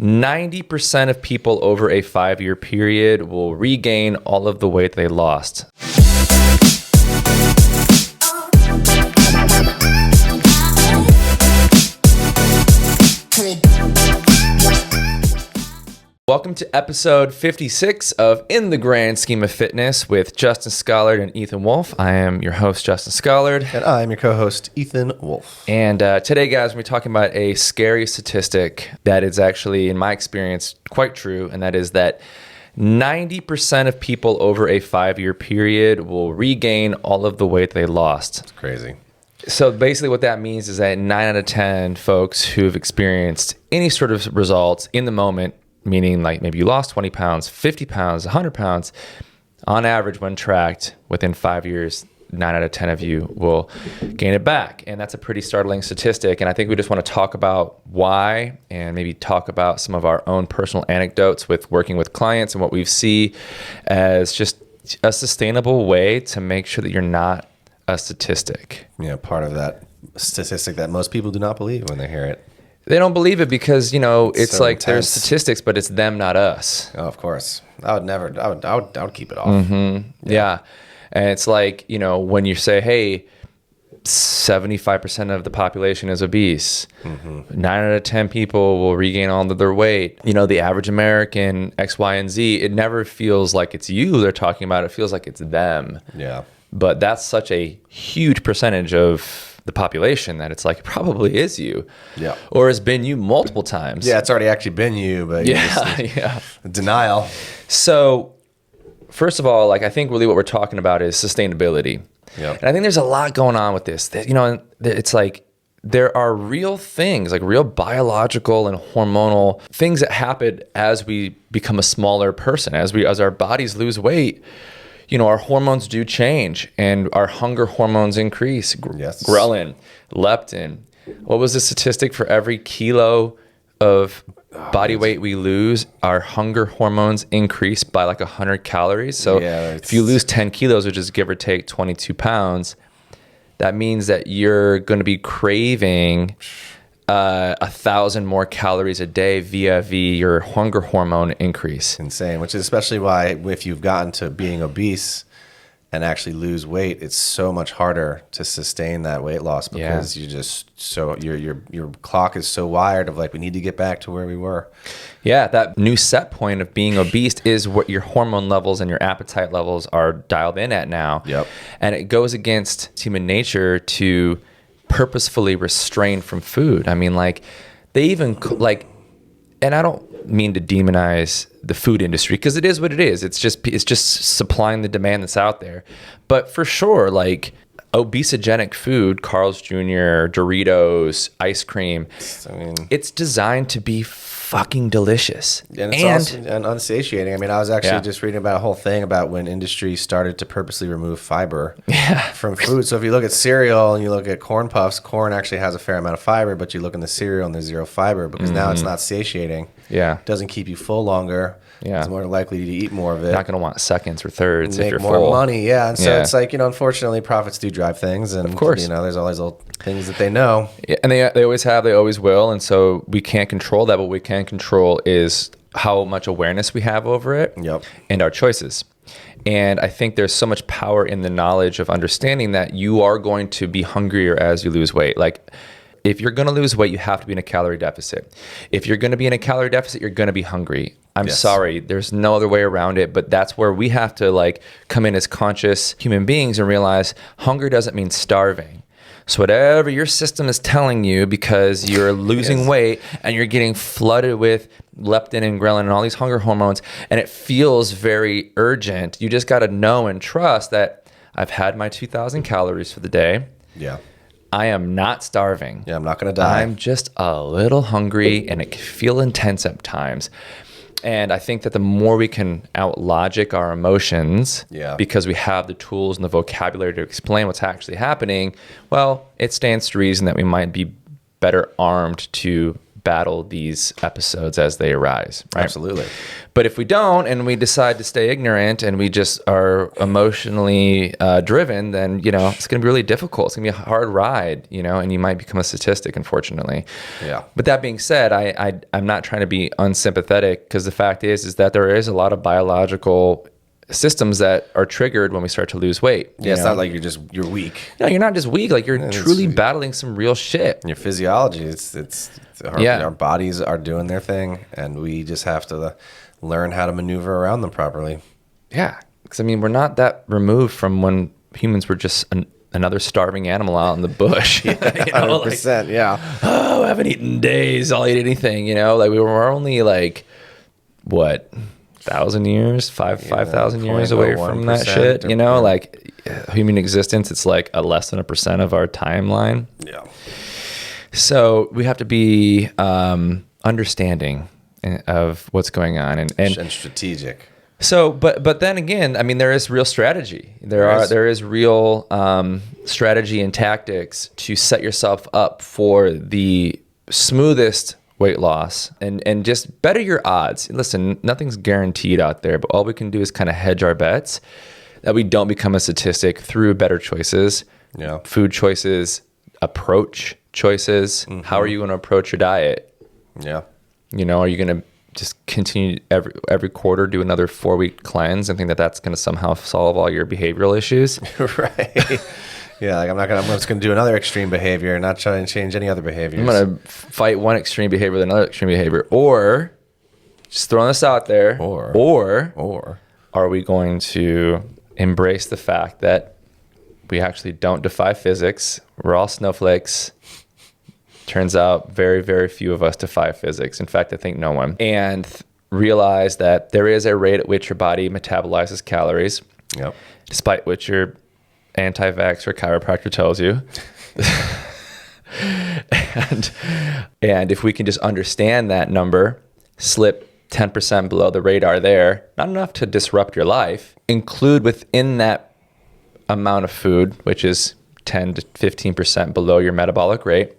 90% of people over a 5-year period will regain all of the weight they lost. Welcome to episode 56 of In the Grand Scheme of Fitness with Justin Scollard and Ethan Wolf. I am your host, Justin Scollard. And I'm your co-host, Ethan Wolf. And today, guys, we're talking about a scary statistic that is actually, in my experience, quite true, and that is that 90% of people over a 5-year period will regain all of the weight they lost. It's crazy. So basically what that means is that 9 out of 10 folks who've experienced any sort of results in the moment, meaning like maybe you lost 20 pounds, 50 pounds, 100 pounds, on average when tracked within 5 years, 9 out of 10 of you will gain it back. And that's a pretty startling statistic. And I think we just want to talk about why and maybe talk about some of our own personal anecdotes with working with clients and what we see as just a sustainable way to make sure that you're not a statistic. Yeah, part of that statistic that most people do not believe when they hear it. They don't believe it because, you know, it's so like intense. There's statistics, but it's them, not us. Oh, of course. I would keep it off. Mm-hmm. Yeah. And it's like, you know, when you say, hey, 75% of the population is obese. Mm-hmm. 9 out of 10 people will regain all of their weight. You know, the average American, X, Y, and Z, it never feels like it's you they're talking about. It feels like it's them. Yeah. But that's such a huge percentage of the population that it's like it probably is you. Yeah. Or has been you multiple times. Yeah, it's already actually been you, but yeah. Denial. So first of all, like I think really what we're talking about is sustainability. Yep. And I think there's a lot going on with this. You know, it's like there are real things, like real biological and hormonal things that happen as we become a smaller person, as our bodies lose weight. You know, our hormones do change and our hunger hormones increase. Yes. Ghrelin, leptin. What was the statistic for every kilo of body weight we lose? Our hunger hormones increase by like 100 calories. So if you lose 10 kilos, which is give or take 22 pounds, that means that you're going to be craving 1,000 more calories a day via your hunger hormone increase. Insane, which is especially why if you've gotten to being obese and actually lose weight, it's so much harder to sustain that weight loss because you just your clock is so wired of like we need to get back to where we were. Yeah, that new set point of being obese is what your hormone levels and your appetite levels are dialed in at now. Yep. And it goes against human nature to purposefully restrain from food. I mean, like they even like, and I don't mean to demonize the food industry because it is what it is. It's just supplying the demand that's out there. But for sure, like obesogenic food, Carl's Jr., Doritos, ice cream, I mean, it's designed to be fucking delicious. And it's also unsatiating. I mean, I was actually just reading about a whole thing about when industry started to purposely remove fiber from food. So if you look at cereal and you look at corn puffs, corn actually has a fair amount of fiber, but you look in the cereal and there's zero fiber because now it's not satiating. Yeah. It doesn't keep you full longer. Yeah. It's more likely to eat more of it. Not going to want seconds or thirds if you're more full. Money, yeah. And so it's like, you know, unfortunately, profits do drive things. And, of course, you know, there's all these little things that they know. Yeah, and they always have, they always will. And so we can't control that. What we can control is how much awareness we have over it and our choices. And I think there's so much power in the knowledge of understanding that you are going to be hungrier as you lose weight. Like, if you're going to lose weight, you have to be in a calorie deficit. If you're going to be in a calorie deficit, you're going to be hungry. I'm sorry. There's no other way around it. But that's where we have to like come in as conscious human beings and realize hunger doesn't mean starving. So whatever your system is telling you because you're losing weight and you're getting flooded with leptin and ghrelin and all these hunger hormones and it feels very urgent, you just got to know and trust that I've had my 2,000 calories for the day. Yeah. I am not starving. Yeah, I'm not going to die. I'm just a little hungry and it can feel intense at times. And I think that the more we can out-logic our emotions, because we have the tools and the vocabulary to explain what's actually happening, well, it stands to reason that we might be better armed to battle these episodes as they arise, right? Absolutely. But if we don't, and we decide to stay ignorant, and we just are emotionally driven, then, it's going to be really difficult. It's going to be a hard ride, and you might become a statistic, unfortunately. Yeah. But that being said, I'm not trying to be unsympathetic, because the fact is that there is a lot of biological systems that are triggered when we start to lose weight. Yeah, it's not like you're weak. No, you're not just weak. Like, you're truly battling some real shit. Your physiology, our bodies are doing their thing, and we just have to learn how to maneuver around them properly. Yeah, because we're not that removed from when humans were just another starving animal out in the bush. 100%, yeah. Oh, I haven't eaten in days. I'll eat anything. Like, we were only like, what, 1,000 years, 5,000 years away from that shit. Like, human existence, it's like less than 1% of our timeline. Yeah. So we have to be understanding of what's going on and strategic. So, but then again, there is real strategy. There is real strategy and tactics to set yourself up for the smoothest weight loss and just better your odds. Listen, nothing's guaranteed out there, but all we can do is kind of hedge our bets that we don't become a statistic through better choices, food choices, approach choices. Mm-hmm. How are you going to approach your diet? Yeah. Are you going to just continue every quarter, do another 4-week cleanse and think that that's going to somehow solve all your behavioral issues? Right. Yeah, like I'm just gonna do another extreme behavior and not try and change any other behaviors. I'm gonna fight one extreme behavior with another extreme behavior, or just throwing this out there, or are we going to embrace the fact that we actually don't defy physics? We're all snowflakes. Turns out very, very few of us defy physics. In fact, I think no one. And realize that there is a rate at which your body metabolizes calories, despite what your anti-vax or chiropractor tells you. and if we can just understand that number, slip 10% below the radar there, not enough to disrupt your life, include within that amount of food, which is 10 to 15% below your metabolic rate.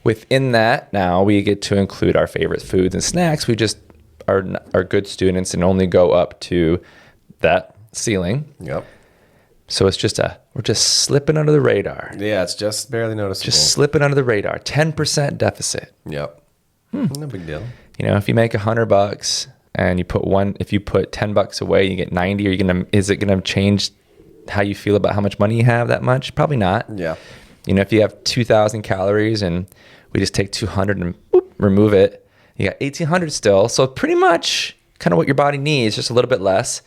Within that, now we get to include our favorite foods and snacks. We just are good students and only go up to that ceiling. Yep. So it's we're just slipping under the radar. Yeah, it's just barely noticeable. Just slipping under the radar. 10% deficit. Yep. No big deal. If you make $100 and if you put $10 away, you get 90. Is it gonna change how you feel about how much money you have that much? Probably not. Yeah. If you have 2,000 calories and we just take 200 and remove it, you got 1,800 still. So pretty much kind of what your body needs, just a little bit less.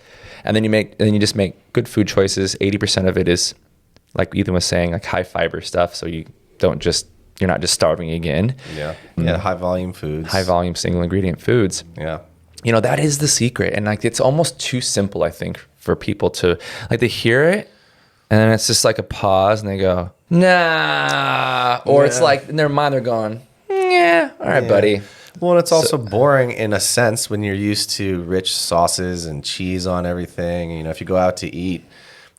And then you just make good food choices. 80% of it is, like Ethan was saying, like high fiber stuff. So you're not just starving again. Yeah. Yeah. High volume foods. High volume single ingredient foods. Yeah. That is the secret. And like, it's almost too simple, I think, for people to like, they hear it and then it's just like a pause and they go, nah. Or it's like in their mind, they're going, yeah, all right, buddy. Well, it's also boring in a sense when you're used to rich sauces and cheese on everything. If you go out to eat,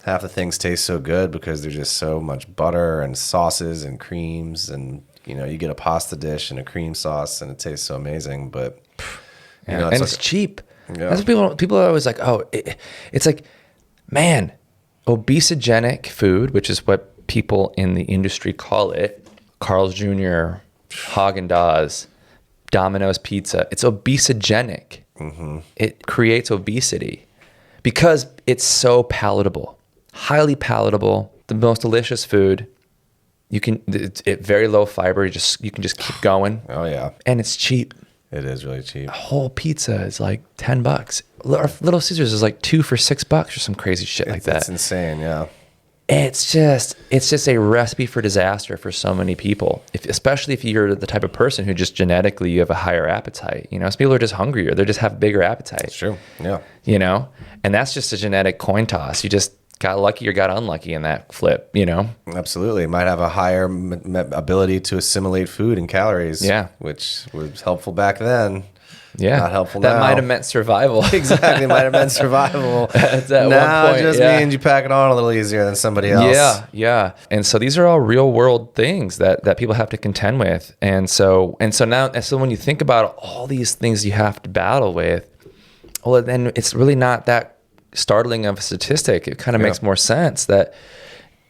half the things taste so good because there's just so much butter and sauces and creams. And, you get a pasta dish and a cream sauce and it tastes so amazing. But, it's cheap. Yeah. That's what people are always like, it's like, man, obesogenic food, which is what people in the industry call it, Carl's Jr., Haagen-Dazs, Domino's Pizza. It's obesogenic. Mm-hmm. It creates obesity because it's so palatable, highly palatable, the most delicious food. It's very low fiber. You can just keep going. Oh yeah, and it's cheap. It is really cheap. A whole pizza is like $10. Little Caesars is like 2 for $6 or some crazy shit like that. That's insane. Yeah. It's just a recipe for disaster for so many people, especially if you're the type of person who just genetically you have a higher appetite. Some people are just hungrier. They just have bigger appetites. That's true. Yeah. And that's just a genetic coin toss. You just got lucky or got unlucky in that flip, Absolutely. Might have a higher ability to assimilate food and calories. Yeah. Which was helpful back then. Not helpful that now. might have meant survival. Exactly, might have meant survival. At now one point, it just means you pack it on a little easier than somebody else. Yeah. And so these are all real world things that people have to contend with. And so when you think about all these things you have to battle with, well, then it's really not that startling of a statistic. It kind of makes more sense that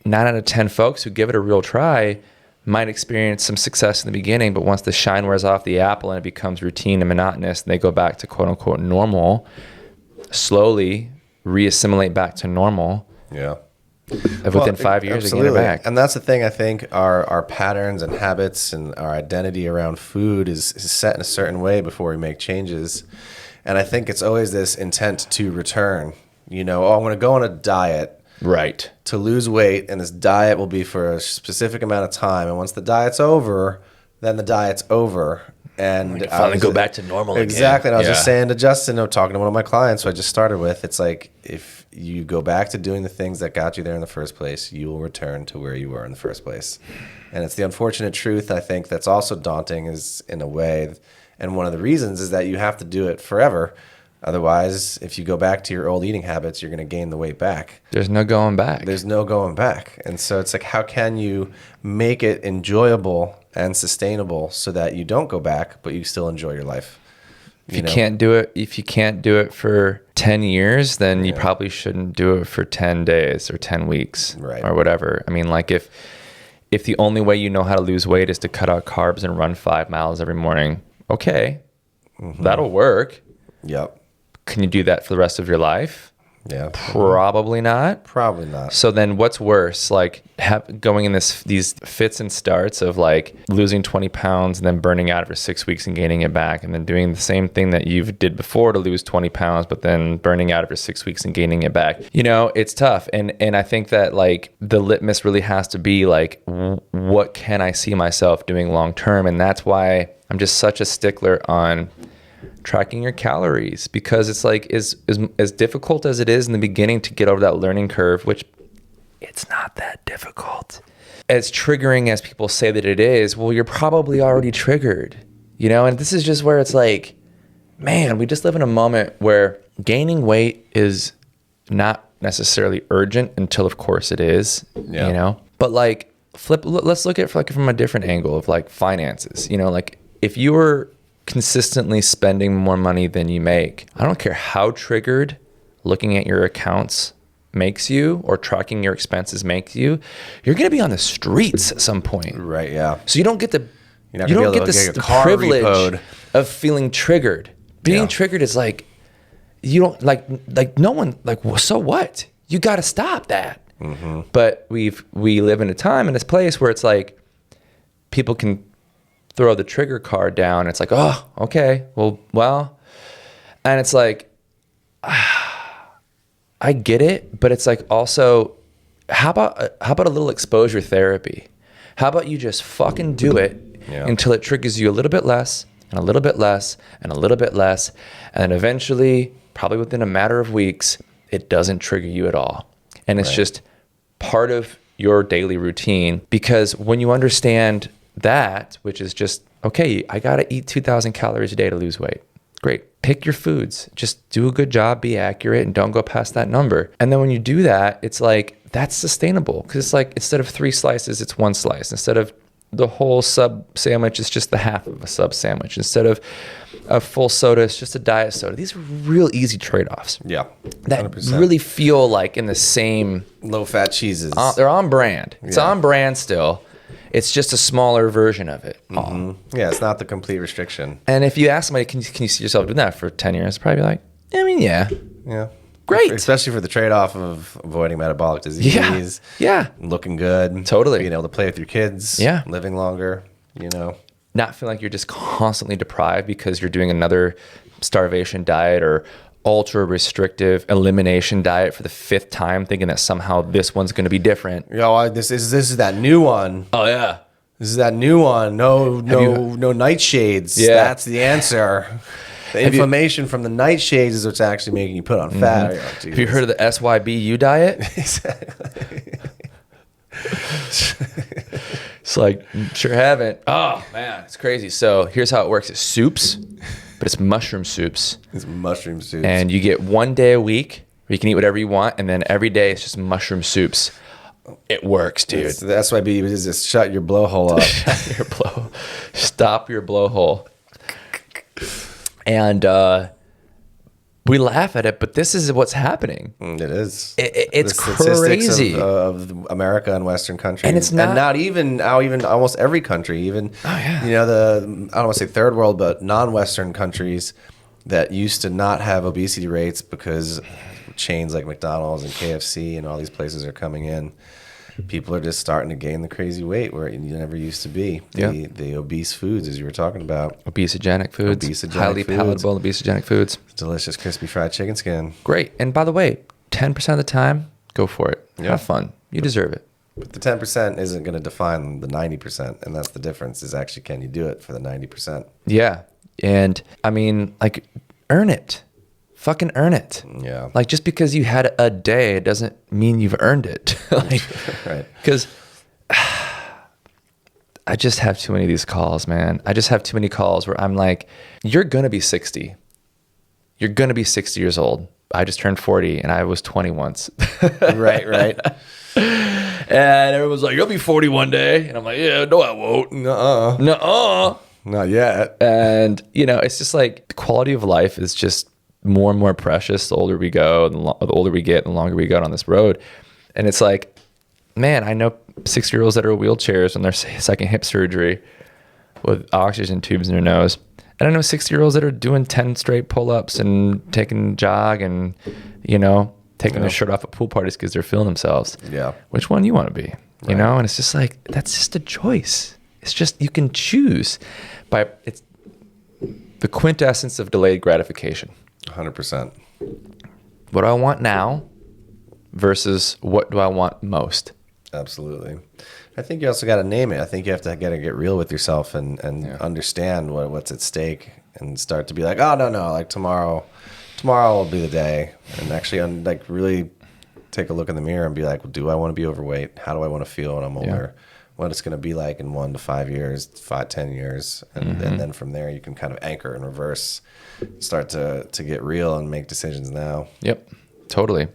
9 out of 10 folks who give it a real try might experience some success in the beginning, but once the shine wears off the apple and it becomes routine and monotonous, and they go back to quote unquote normal, slowly reassimilate back to normal. Yeah. Within 5 years, they get it back. And that's the thing. I think our patterns and habits and our identity around food is set in a certain way before we make changes. And I think it's always this intent to return. I'm going to go on a diet. Right. To lose weight, and this diet will be for a specific amount of time. And once the diet's over, then the diet's over. And finally go back to normal again. Exactly. And I was just saying to Justin, talking to one of my clients who I just started with, it's like if you go back to doing the things that got you there in the first place, you will return to where you were in the first place. And it's the unfortunate truth, I think, that's also daunting is in a way. And one of the reasons is that you have to do it forever. Otherwise, if you go back to your old eating habits, you're going to gain the weight back. There's no going back. There's no going back. And so it's like, how can you make it enjoyable and sustainable so that you don't go back, but you still enjoy your life? If you can't do it for 10 years, then you probably shouldn't do it for 10 days or 10 weeks or whatever. I mean, like if the only way you know how to lose weight is to cut out carbs and run 5 miles every morning, okay, that'll work. Yep. Can you do that for the rest of your life? Yeah. Probably not. Probably not. So then what's worse? Like going in these fits and starts of like losing 20 pounds and then burning out for 6 weeks and gaining it back, and then doing the same thing that you did before to lose 20 pounds, but then burning out for 6 weeks and gaining it back. It's tough. And I think that like the litmus really has to be like, what can I see myself doing long term? And that's why I'm just such a stickler on tracking your calories, because it's like as difficult as it is in the beginning to get over that learning curve, which it's not that difficult. As triggering as people say that it is, well, you're probably already triggered, and this is just where it's like, man, we just live in a moment where gaining weight is not necessarily urgent until of course it is, but like let's look at it from a different angle of like finances, like if you were consistently spending more money than you make, I don't care how triggered looking at your accounts makes you or tracking your expenses makes you, you're going to be on the streets at some point. Right, yeah. So you don't get the privilege of feeling triggered. Being triggered is like, you don't like no one, like, well, so what? You got to stop that. Mm-hmm. But we live in a time in this place where it's like people can throw the trigger card down. It's like, oh, okay, well, and it's like, I get it, but it's like also, how about a little exposure therapy? How about you just fucking do it until it triggers you a little bit less and a little bit less and a little bit less, and then eventually, probably within a matter of weeks, it doesn't trigger you at all, and it's just part of your daily routine. Because when you understand that, which is just, okay, I got to eat 2,000 calories a day to lose weight. Great. Pick your foods. Just do a good job, be accurate, and don't go past that number. And then when you do that, it's like, that's sustainable. Because it's like, instead of 3 slices, it's 1 slice. Instead of the whole sub sandwich, it's just the half of a sub sandwich. Instead of a full soda, it's just a diet soda. These are real easy trade-offs. Yeah. 100%. That really feel like in the same... low-fat cheeses. They're on brand. It's on brand still. It's just a smaller version of it. Mm-hmm. Yeah, it's not the complete restriction. And if you ask somebody, can you see yourself doing that for 10 years? Probably like, I mean, yeah. Yeah. Great. Especially for the trade-off of avoiding metabolic disease. Yeah. Looking good. Totally. Being able to play with your kids. Yeah. Living longer, Not feeling like you're just constantly deprived because you're doing another starvation diet or ultra restrictive elimination diet for the 5th time, thinking that somehow this one's going to be different. This is that new one. Oh yeah, this is that new one. No nightshades. Yeah, that's the answer. The inflammation from the nightshades is what's actually making you put on fat. Mm-hmm. Have you heard of the SYBU diet? Exactly. It's like, sure haven't. Oh man, it's crazy. So here's how it works: it's soups, but it's mushroom soups. It's mushroom soups. And you get 1 day a week where you can eat whatever you want, and then every day it's just mushroom soups. It works, dude. That's why BB is just shut your blowhole up. Stop your blowhole. And we laugh at it, but this is what's happening. It is. It's the statistics crazy of America and Western countries, and it's not, and not even now. Even almost every country, even you know, I don't want to say third world, but non-Western countries that used to not have obesity rates because chains like McDonald's and KFC and all these places are coming in. People are just starting to gain the crazy weight where you never used to be. The obese foods, as you were talking about. Obesogenic foods. Highly palatable obesogenic foods. Delicious crispy fried chicken skin. Great. And by the way, 10% of the time, go for it. Have fun. You deserve it. But the 10% isn't going to define the 90%. And that's the difference is actually, can you do it for the 90%? Yeah. And I mean, like, earn it. Fucking earn it. Yeah. Like, just because you had a day, it doesn't mean you've earned it. Like, right. Because I just have too many of these calls, man. I just have too many calls where I'm like, you're going to be 60. You're going to be 60 years old. I just turned 40 and I was 20 once. Right. And everyone's like, you'll be 40 one day. And I'm like, yeah, no, I won't. Nuh-uh. Not yet. And, you know, it's just like the quality of life is just more and more precious the older we go, the older we get, the longer we go on this road. And it's like, man, I know 6-year-olds that are in wheelchairs on their second hip surgery with oxygen tubes in their nose. And I know 60-year-olds that are doing 10 straight pull-ups and taking a jog and, you know, taking their shirt off at pool parties because they're feeling themselves. Yeah. Which one you want to be, you know? And it's just like, that's just a choice. It's just, you can choose it's the quintessence of delayed gratification. 100%. What do I want now versus what do I want most? Absolutely. I think you also got to name it. I think you have to get real with yourself and understand what's at stake and start to be like, oh, no, like tomorrow will be the day. And actually like really take a look in the mirror and be like, well, do I want to be overweight? How do I want to feel when I'm older? What it's going to be like in 1 to 5 years, 10 years. And then from there you can kind of anchor and reverse, start to get real and make decisions now. Yep, totally.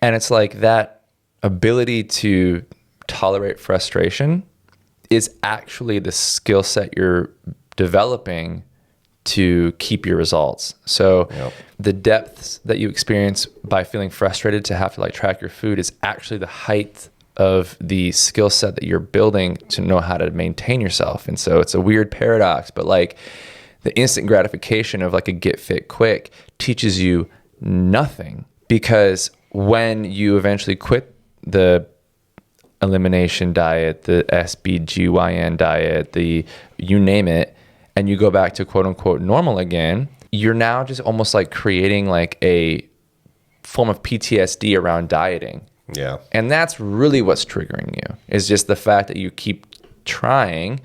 And it's like that ability to tolerate frustration is actually the skill set you're developing to keep your results. So the depths that you experience by feeling frustrated to have to like track your food is actually the height of the skill set that you're building to know how to maintain yourself. And so it's a weird paradox, but like the instant gratification of like a get fit quick teaches you nothing, because when you eventually quit the elimination diet, the SBGYN diet, you name it, and you go back to quote unquote normal again, you're now just almost like creating like a form of PTSD around dieting. Yeah. And that's really what's triggering you, is just the fact that you keep trying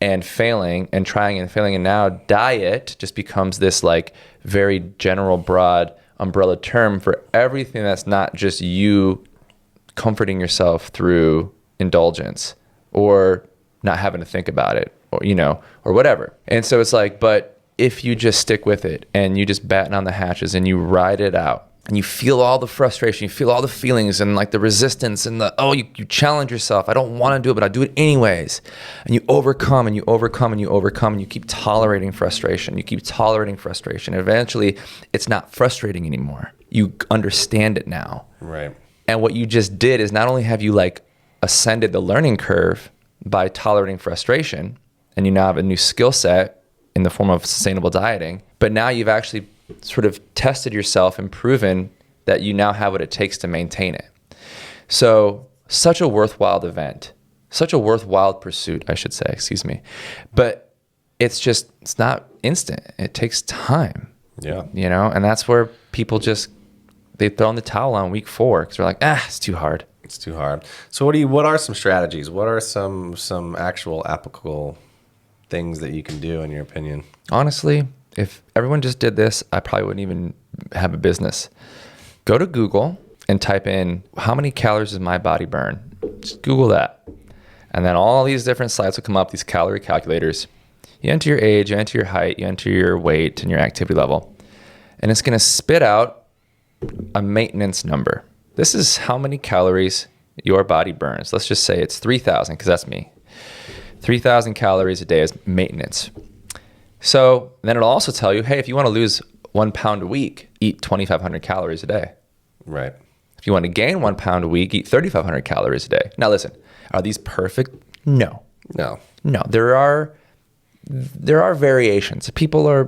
and failing and trying and failing. And now diet just becomes this like very general, broad umbrella term for everything that's not just you comforting yourself through indulgence or not having to think about it, or, you know, or whatever. And so it's like, but if you just stick with it and you just batten on the hatches and you ride it out, and you feel all the frustration, you feel all the feelings and like the resistance and you challenge yourself. I don't want to do it, but I do it anyways. And you overcome and you overcome and you overcome and you keep tolerating frustration. You keep tolerating frustration. And eventually it's not frustrating anymore. You understand it now. Right. And what you just did is not only have you like ascended the learning curve by tolerating frustration, and you now have a new skill set in the form of sustainable dieting, but now you've actually sort of tested yourself and proven that you now have what it takes to maintain it. So such a worthwhile event, such a worthwhile pursuit, I should say, excuse me. But it's not instant. It takes time. Yeah. You know, and that's where people they throw in the towel on week 4 because they're like, it's too hard. It's too hard. So what are some strategies? What are some actual applicable things that you can do in your opinion? Honestly, if everyone just did this, I probably wouldn't even have a business. Go to Google and type in, how many calories does my body burn? Just Google that. And then all these different sites will come up, these calorie calculators. You enter your age, you enter your height, you enter your weight and your activity level. And it's going to spit out a maintenance number. This is how many calories your body burns. Let's just say it's 3,000, because that's me. 3,000 calories a day is maintenance. So then it'll also tell you, hey, if you want to lose 1 pound a week, eat 2,500 calories a day. Right. If you want to gain 1 pound a week, eat 3,500 calories a day. Now listen, are these perfect? No. There are variations. People are,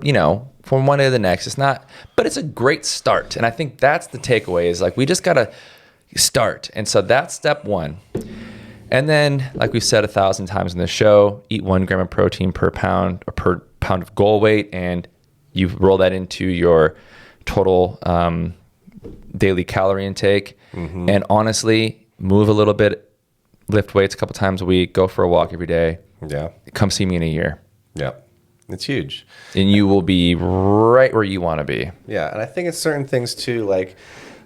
from one day to the next. It's not, but it's a great start. And I think that's the takeaway is like, we just got to start. And so that's step one. And then, like we've said 1,000 times in the show, eat 1 gram of protein per pound or per pound of goal weight. And you roll that into your total daily calorie intake. Mm-hmm. And honestly, move a little bit, lift weights a couple times a week, go for a walk every day. Yeah. Come see me in a year. Yeah. It's huge. And you will be right where you want to be. Yeah. And I think it's certain things too, like,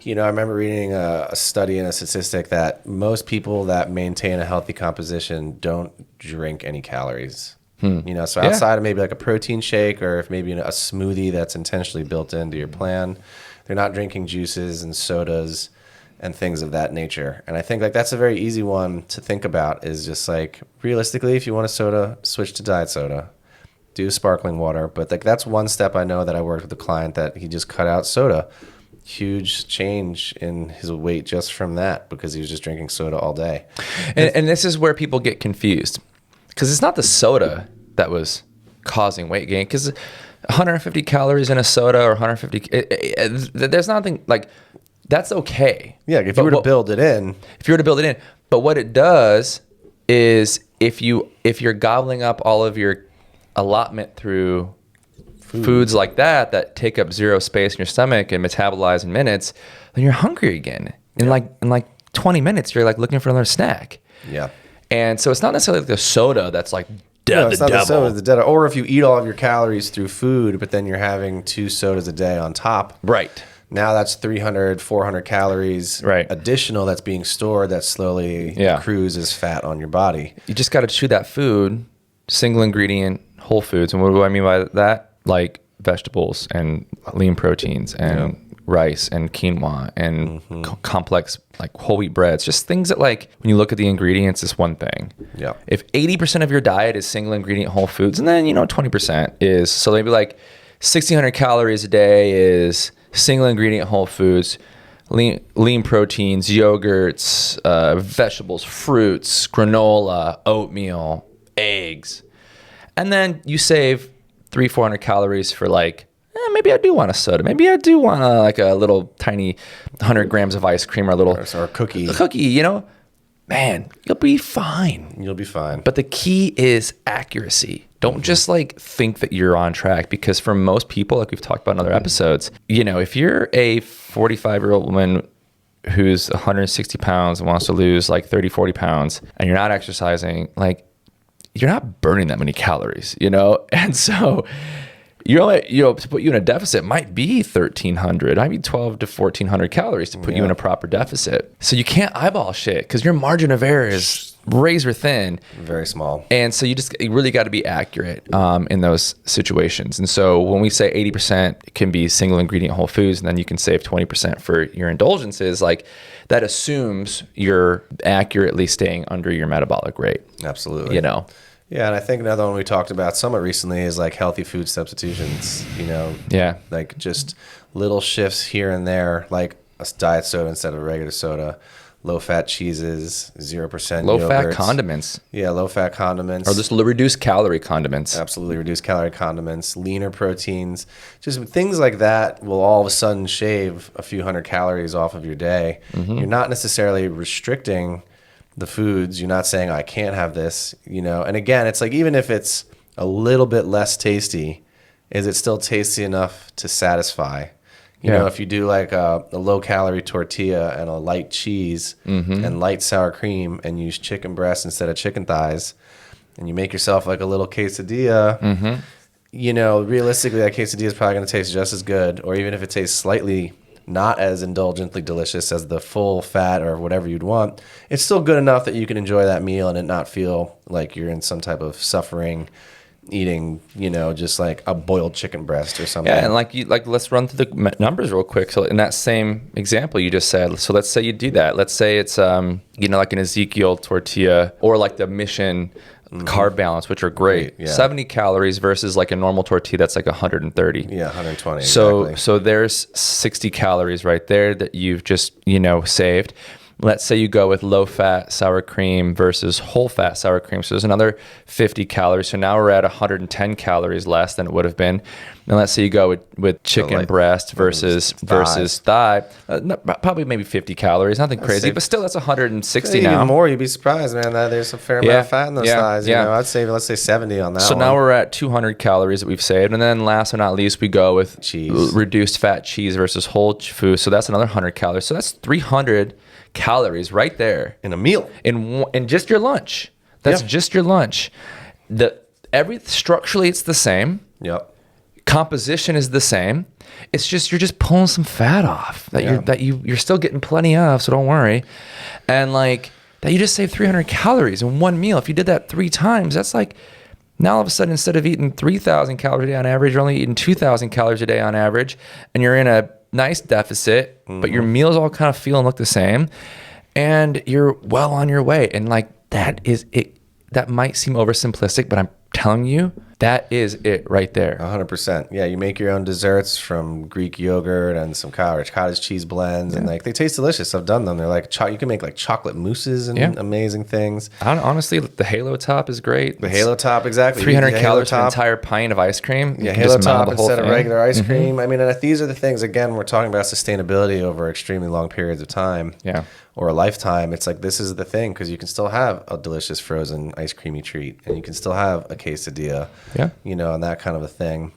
I remember reading a study and a statistic that most people that maintain a healthy composition don't drink any calories. So outside of maybe like a protein shake or if maybe a smoothie that's intentionally built into your plan, they're not drinking juices and sodas and things of that nature. And I think like that's a very easy one to think about is just like realistically, if you want a soda, switch to diet soda, do sparkling water. But like that's one step I know that I worked with a client that he just cut out soda. Huge change in his weight just from that because he was just drinking soda all day. And this is where people get confused because it's not the soda that was causing weight gain because 150 calories in a soda or 150, there's nothing like that's okay. Yeah, if you were to build it in. But what it does is if you're gobbling up all of your allotment through foods like that take up zero space in your stomach and metabolize in minutes, then you're hungry again. In like 20 minutes, you're like looking for another snack. Yeah. And so it's not necessarily like the soda that's like it's not the soda, the devil. Or if you eat all of your calories through food, but then you're having 2 sodas a day on top. Right. Now that's 300, 400 calories additional that's being stored that slowly accrues as fat on your body. You just got to chew that food, single ingredient, whole foods. And what do I mean by that? Like vegetables and lean proteins and rice and quinoa and complex like whole wheat breads, just things that like when you look at the ingredients is one thing. Yeah. If 80% of your diet is single ingredient whole foods and then 20% is, so maybe like 1,600 calories a day is single ingredient whole foods, lean proteins, yogurts, vegetables, fruits, granola, oatmeal, eggs. And then you save 300-400 calories for like, maybe I do want a soda. Maybe I do want like a little tiny 100 grams of ice cream or a little or a cookie. Man, you'll be fine. You'll be fine. But the key is accuracy. Don't just like think that you're on track because for most people, like we've talked about in other episodes, if you're a 45-year-old woman who's 160 pounds and wants to lose like 30, 40 pounds and you're not exercising, like you're not burning that many calories, And so to put you in a deficit might be 1,300, might be 1,200 to 1,400 calories to put you in a proper deficit. So you can't eyeball shit because your margin of error is razor thin. Very small. And so you really got to be accurate in those situations. And so when we say 80% it can be single ingredient whole foods, and then you can save 20% for your indulgences, like that assumes you're accurately staying under your metabolic rate. Absolutely. Yeah, and I think another one we talked about somewhat recently is like healthy food substitutions, Yeah. Like just little shifts here and there, like a diet soda instead of a regular soda, low-fat cheeses, 0% low-fat condiments. Yeah, low-fat condiments. Or just reduced calorie condiments. Absolutely, reduced calorie condiments, leaner proteins. Just things like that will all of a sudden shave a few hundred calories off of your day. Mm-hmm. You're not necessarily restricting the foods. You're not saying, I can't have this, And again, it's like even if it's a little bit less tasty, is it still tasty enough to satisfy? If you do like a low-calorie tortilla and a light cheese and light sour cream and use chicken breast instead of chicken thighs, and you make yourself like a little quesadilla, realistically, that quesadilla is probably going to taste just as good, or even if it tastes slightly not as indulgently delicious as the full fat or whatever you'd want, it's still good enough that you can enjoy that meal and it not feel like you're in some type of suffering eating, just like a boiled chicken breast or something. Yeah, and let's run through the numbers real quick. So in that same example you just said, so let's say you do that. Let's say it's like an Ezekiel tortilla or like the Mission carb balance, which are great. Yeah. 70 calories versus like a normal tortilla that's like 130. Yeah, 120. So there's 60 calories right there that you've just saved. Let's say you go with low-fat sour cream versus whole-fat sour cream. So there's another 50 calories. So now we're at 110 calories less than it would have been. And let's say you go with chicken breast versus thigh. Probably maybe 50 calories. Nothing crazy, but still that's 160 now. Even more, you'd be surprised, man. That there's a fair amount of fat in those thighs. I'd say, let's say 70 on that one. So now we're at 200 calories that we've saved. And then last but not least, we go with cheese. Reduced fat cheese versus whole food. So that's another 100 calories. So that's 300 calories right there in a meal in just your lunch. That's just your lunch. Structurally it's the same. Yep. Composition is the same. It's just you're just pulling some fat off that you're still getting plenty of, so don't worry. And like that you just saved 300 calories in one meal. If you did that 3 times, that's like now all of a sudden instead of eating 3,000 calories a day on average, you're only eating 2,000 calories a day on average, and you're in a nice deficit, but your meals all kind of feel and look the same, and you're well on your way. And like that is it. That might seem oversimplistic, but I'm telling you, that is it right there. 100%. Yeah, you make your own desserts from Greek yogurt and some cottage cheese blends, and like they taste delicious. I've done them. They're like you can make like chocolate mousses and amazing things. Honestly, the Halo Top is great. The Halo Top, exactly. 300 calories for an entire pint of ice cream. Yeah, Halo Top instead of regular ice cream. I mean, and these are the things. Again, we're talking about sustainability over extremely long periods of time. Yeah. Or a lifetime. It's like this is the thing, because you can still have a delicious frozen ice creamy treat, and you can still have a quesadilla. Yeah. And that kind of a thing.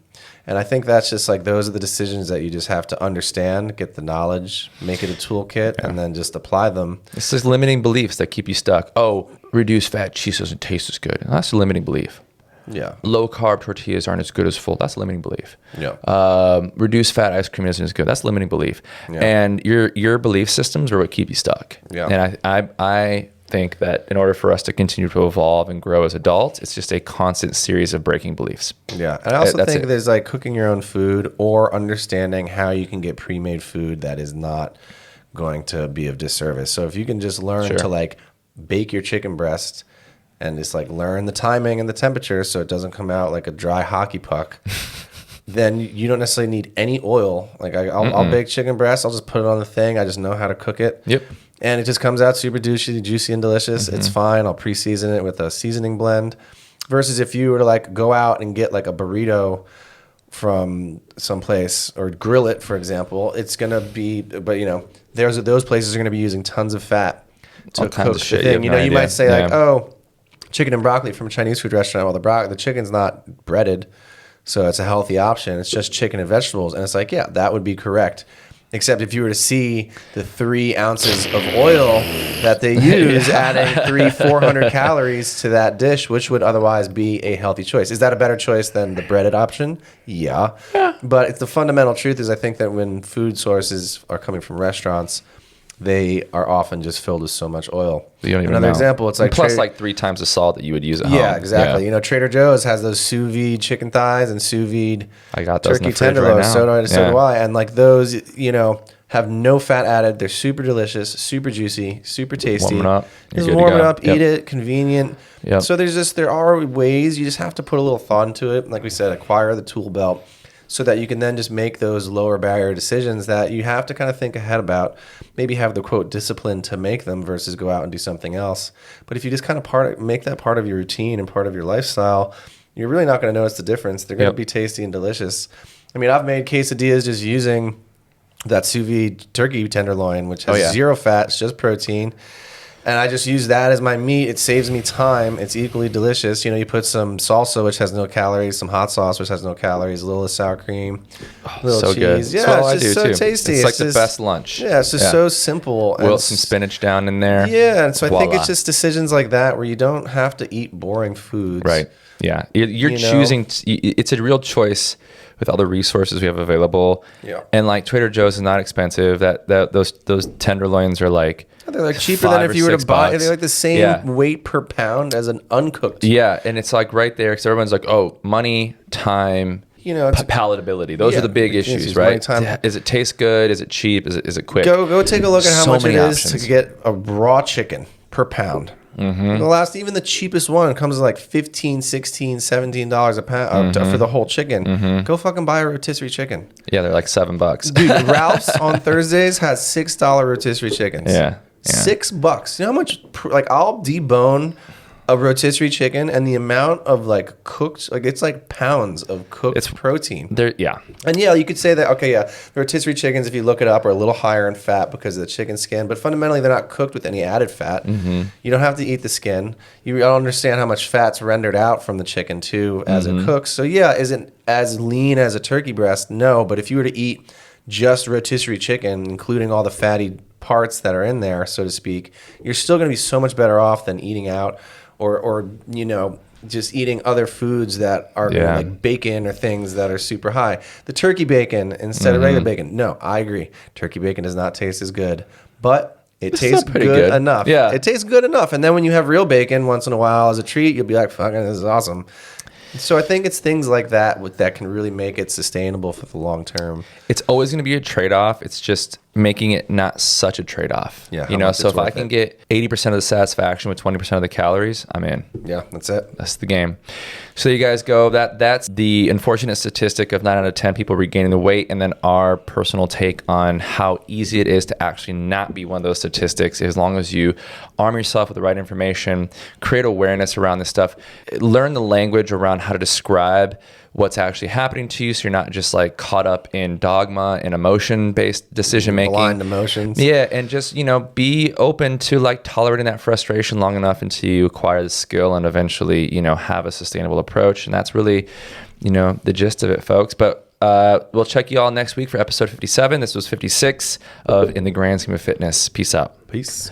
And I think that's just like those are the decisions that you just have to understand, get the knowledge, make it a toolkit, and then just apply them. It's just limiting beliefs that keep you stuck. Oh, reduced fat cheese doesn't taste as good. That's a limiting belief. Yeah. Low carb tortillas aren't as good as full. That's a limiting belief. Yeah. Reduced fat ice cream isn't as good. That's a limiting belief. Yeah. And your belief systems are what keep you stuck. Yeah. And I think that in order for us to continue to evolve and grow as adults, it's just a constant series of breaking beliefs. Yeah. And I also think there's like cooking your own food or understanding how you can get pre-made food that is not going to be of disservice. So if you can just learn to like bake your chicken breast and just like learn the timing and the temperature so it doesn't come out like a dry hockey puck, then you don't necessarily need any oil. Like I'll bake chicken breast. I'll just put it on the thing. I just know how to cook it. Yep. And it just comes out super juicy and delicious. It's fine. I'll pre-season it with a seasoning blend. Versus if you were to like go out and get like a burrito from someplace or grill it, for example, it's going to be, but those places are going to be using tons of fat to cook the thing. You might say like, oh, chicken and broccoli from a Chinese food restaurant. Well, the chicken's not breaded, so it's a healthy option. It's just chicken and vegetables. And it's like, yeah, that would be correct. Except if you were to see the 3 ounces of oil that they use, adding 400 calories to that dish, which would otherwise be a healthy choice. Is that a better choice than the breaded option? Yeah. But it's the fundamental truth is I think that when food sources are coming from restaurants, they are often just filled with so much oil. You don't even Another know. example, it's like plus like 3 times the salt that you would use at home. Yeah, exactly. Yeah. Trader Joe's has those sous vide chicken thighs and sous vide turkey tenderloins. Right so do I. And like those, have no fat added. They're super delicious, super juicy, super tasty. Warm it up. Just warm it up, eat it, convenient. Yep. So there are ways. You just have to put a little thought into it. Like we said, acquire the tool belt, so that you can then just make those lower barrier decisions that you have to kind of think ahead about. Maybe have the quote discipline to make them versus go out and do something else. But if you just kind of make that part of your routine and part of your lifestyle, you're really not going to notice the difference. They're going to be tasty and delicious. I mean, I've made quesadillas just using that sous vide turkey tenderloin, which has 0 fat, it's just protein. And I just use that as my meat. It saves me time. It's equally delicious. You put some salsa, which has no calories, some hot sauce, which has no calories, a little sour cream, a little cheese. Good. Yeah, That's it's just so tasty. It's like the best lunch. Yeah, it's just so simple. Wilt some spinach down in there. Yeah, and so I think it's just decisions like that where you don't have to eat boring foods. Right. Yeah. You're choosing. It's a real choice with all the resources we have available. Yeah. And like Trader Joe's is not expensive. Those tenderloins are like they're like cheaper than if you were to buy. They're like the same weight per pound as an uncooked. Yeah, and it's like right there because everyone's like, oh, money, time. Palatability. Those are the big issues, right? Is it taste good? Is it cheap? Is it quick? Go take a look at how much it is to get a raw chicken per pound. Even the cheapest one comes like $15, $16, $17 a pound for the whole chicken. Go fucking buy a rotisserie chicken. Yeah, they're like $7. Dude, Ralph's on Thursdays has $6 rotisserie chickens. Yeah. $6. You know how much? Like I'll debone a rotisserie chicken, and the amount of like cooked, like it's like pounds of cooked protein. And you could say that, the rotisserie chickens, if you look it up, are a little higher in fat because of the chicken skin, but fundamentally they're not cooked with any added fat. You don't have to eat the skin. You don't understand how much fat's rendered out from the chicken too as it cooks. So isn't as lean as a turkey breast? No, but if you were to eat just rotisserie chicken, including all the fatty parts that are in there, so to speak, you're still going to be so much better off than eating out. Or just eating other foods that are like bacon or things that are super high. The turkey bacon instead of regular bacon. No, I agree. Turkey bacon does not taste as good, but it tastes good enough. Yeah, it tastes good enough. And then when you have real bacon once in a while as a treat, you'll be like, "Fucking, this is awesome." So I think it's things like that that can really make it sustainable for the long term. It's always going to be a trade-off. It's just making it not such a trade-off. Yeah, so if I can get 80% of the satisfaction with 20% of the calories, I'm in. Yeah, that's it. That's the game. So you guys go. That's the unfortunate statistic of 9 out of 10 people regaining the weight, and then our personal take on how easy it is to actually not be one of those statistics as long as you arm yourself with the right information, create awareness around this stuff, learn the language around how to describe what's actually happening to you, so you're not just like caught up in dogma and emotion-based decision making, blind emotions. Yeah, and just be open to like tolerating that frustration long enough until you acquire the skill and eventually have a sustainable approach. And that's really the gist of it, folks. But we'll check you all next week for episode 57. This was 56 of In the Grand Scheme of Fitness. Peace out. Peace.